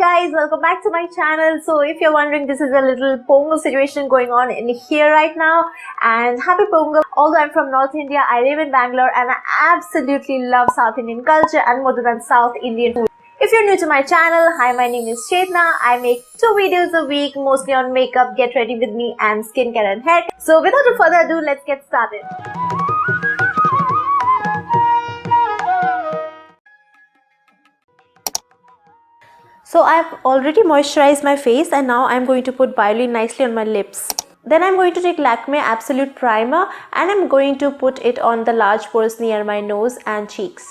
guys, welcome back to my channel. So if you're wondering, this is a little Pongal situation going on in here right now, and happy Pongal. Although I'm from North India, I live in Bangalore and I absolutely love South Indian culture and more than South Indian food. If you're new to my channel, hi, my name is Chetna. I make 2 videos a week, mostly on makeup, get ready with me, and skincare and hair. So without further ado, let's get started. So I've already moisturized my face and now I'm going to put Bioline nicely on my lips. Then I'm going to take Lakme Absolute Primer and I'm going to put it on the large pores near my nose and cheeks.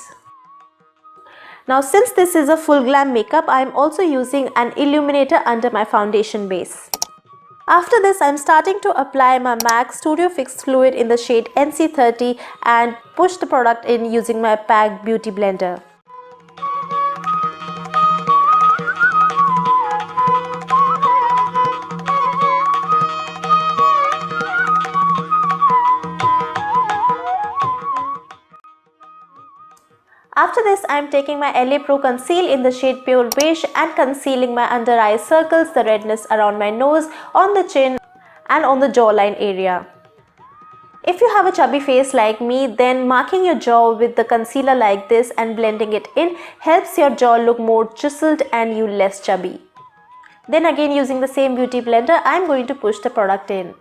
Now since this is a full glam makeup, I'm also using an illuminator under my foundation base. After this, I'm starting to apply my MAC Studio Fix Fluid in the shade NC30 and push the product in using my PAC Beauty Blender. After this, I am taking my LA Pro Conceal in the shade Pure Beige and concealing my under eye circles, the redness around my nose, on the chin and on the jawline area. If you have a chubby face like me, then marking your jaw with the concealer like this and blending it in helps your jaw look more chiseled and you less chubby. Then again, using the same beauty blender, I am going to push the product in.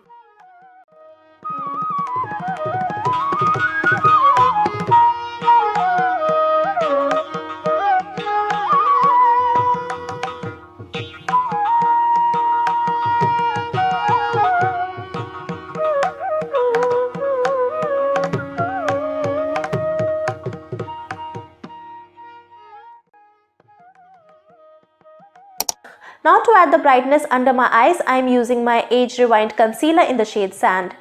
Now to add the brightness under my eyes, I am using my Age Rewind Concealer in the shade Sand.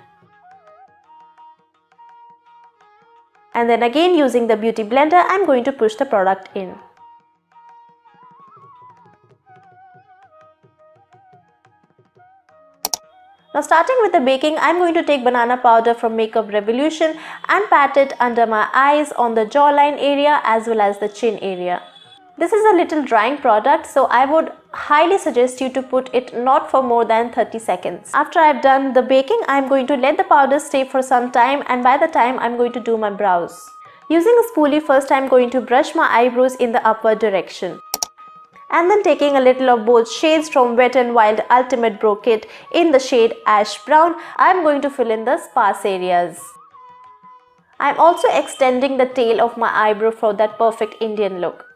And then again, using the beauty blender, I am going to push the product in. Now starting with the baking, I am going to take banana powder from Makeup Revolution and pat it under my eyes, on the jawline area as well as the chin area. This is a little drying product, so I would highly suggest you to put it not for more than 30 seconds. After I've done the baking, I'm going to let the powder stay for some time, and by the time I'm going to do my brows. Using a spoolie, first I'm going to brush my eyebrows in the upward direction. And then taking a little of both shades from Wet n Wild Ultimate Brow Kit in the shade Ash Brown, I'm going to fill in the sparse areas. I'm also extending the tail of my eyebrow for that perfect Indian look.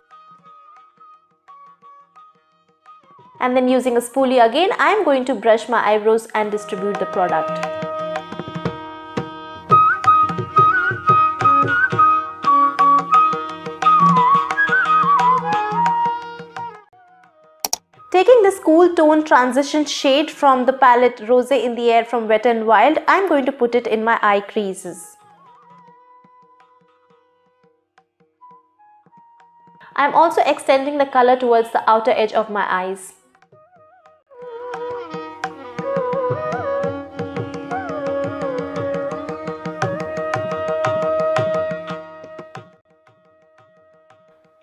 And then using a spoolie again, I am going to brush my eyebrows and distribute the product. Taking this cool tone transition shade from the palette Rose in the Air from Wet n Wild, I am going to put it in my eye creases. I am also extending the color towards the outer edge of my eyes.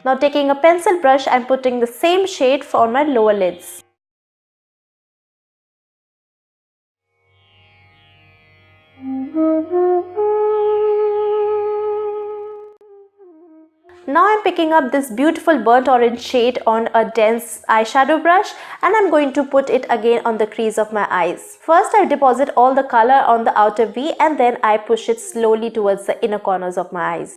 Now taking a pencil brush, I am putting the same shade for my lower lids. Now I'm picking up this beautiful burnt orange shade on a dense eyeshadow brush and I'm going to put it again on the crease of my eyes. First I deposit all the color on the outer V and then I push it slowly towards the inner corners of my eyes.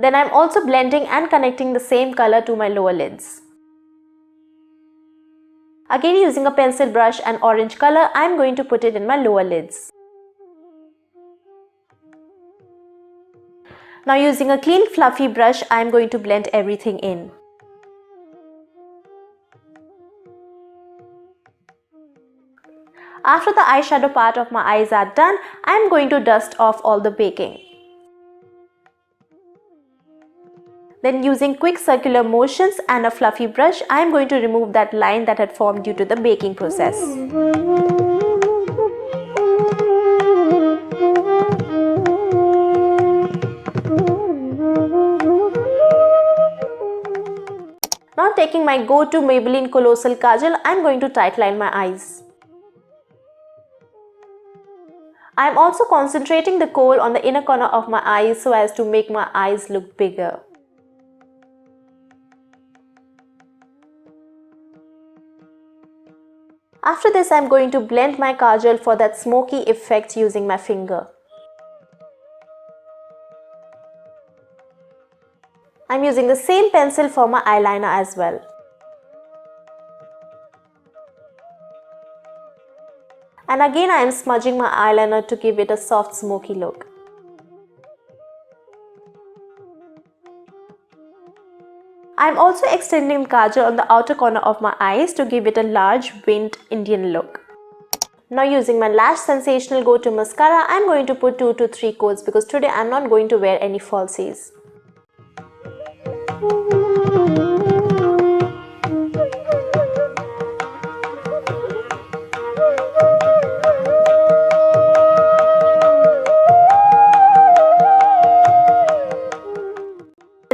Then I'm also blending and connecting the same color to my lower lids. Again, using a pencil brush and orange color, I'm going to put it in my lower lids. Now using a clean fluffy brush, I'm going to blend everything in. After the eyeshadow part of my eyes are done, I'm going to dust off all the baking. Then using quick circular motions and a fluffy brush, I am going to remove that line that had formed due to the baking process. taking my go-to Maybelline Colossal Kajal, I'm going to tightline my eyes. I'm also concentrating the kohl on the inner corner of my eyes so as to make my eyes look bigger. After this, I'm going to blend my kajal for that smoky effect using my finger. I'm using the same pencil for my eyeliner as well. And again I am smudging my eyeliner to give it a soft smoky look. I am also extending kajal on the outer corner of my eyes to give it a large winged Indian look. Now using my Lash Sensational Go-To Mascara, I am going to put 2 to 3 coats because today I am not going to wear any falsies.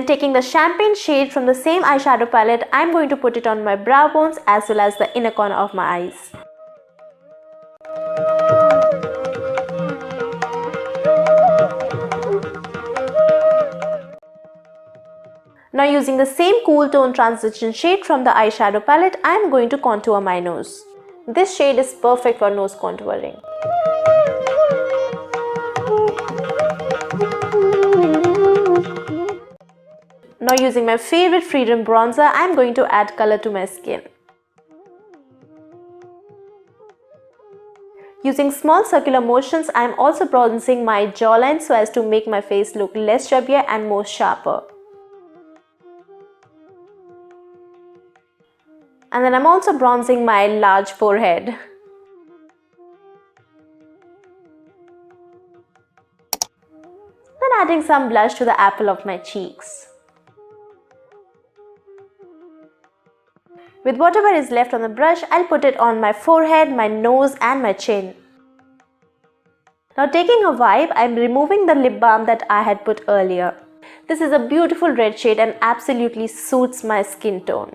Taking the champagne shade from the same eyeshadow palette, I am going to put it on my brow bones as well as the inner corner of my eyes. Now using the same cool tone transition shade from the eyeshadow palette, I am going to contour my nose. This shade is perfect for nose contouring. Now using my favorite Freedom bronzer, I am going to add color to my skin. Using small circular motions, I am also bronzing my jawline so as to make my face look less chubbier and more sharper. And then I am also bronzing my large forehead. Then adding some blush to the apple of my cheeks. With whatever is left on the brush, I'll put it on my forehead, my nose and my chin. Now taking a wipe, I'm removing the lip balm that I had put earlier. This is a beautiful red shade and absolutely suits my skin tone.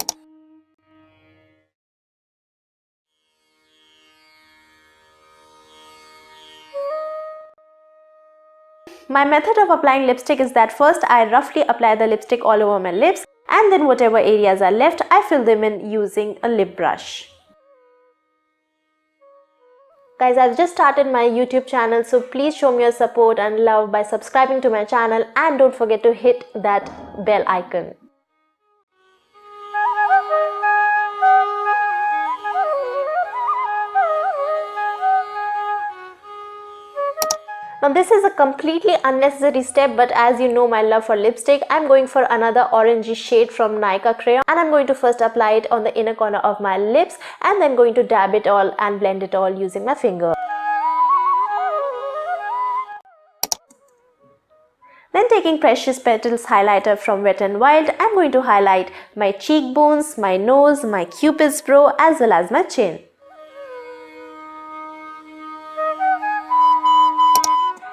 My method of applying lipstick is that first I roughly apply the lipstick all over my lips, and then whatever areas are left, I fill them in using a lip brush. Guys, I've just started my YouTube channel, so please show me your support and love by subscribing to my channel, and don't forget to hit that bell icon. Now this is a completely unnecessary step, but as you know my love for lipstick, I'm going for another orangey shade from Nykaa Crayon, and I'm going to first apply it on the inner corner of my lips and then going to dab it all and blend it all using my finger. Then taking Precious Petals highlighter from Wet n Wild, I'm going to highlight my cheekbones, my nose, my cupid's brow as well as my chin.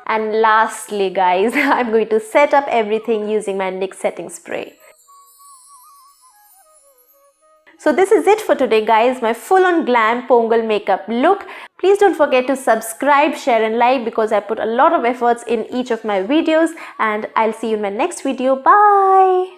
And lastly guys, I'm going to set up everything using my NYX setting spray. So this is it for today guys, my full-on glam pongal makeup look. Please don't forget to subscribe, share and like because I put a lot of efforts in each of my videos, and I'll see you in my next video. Bye!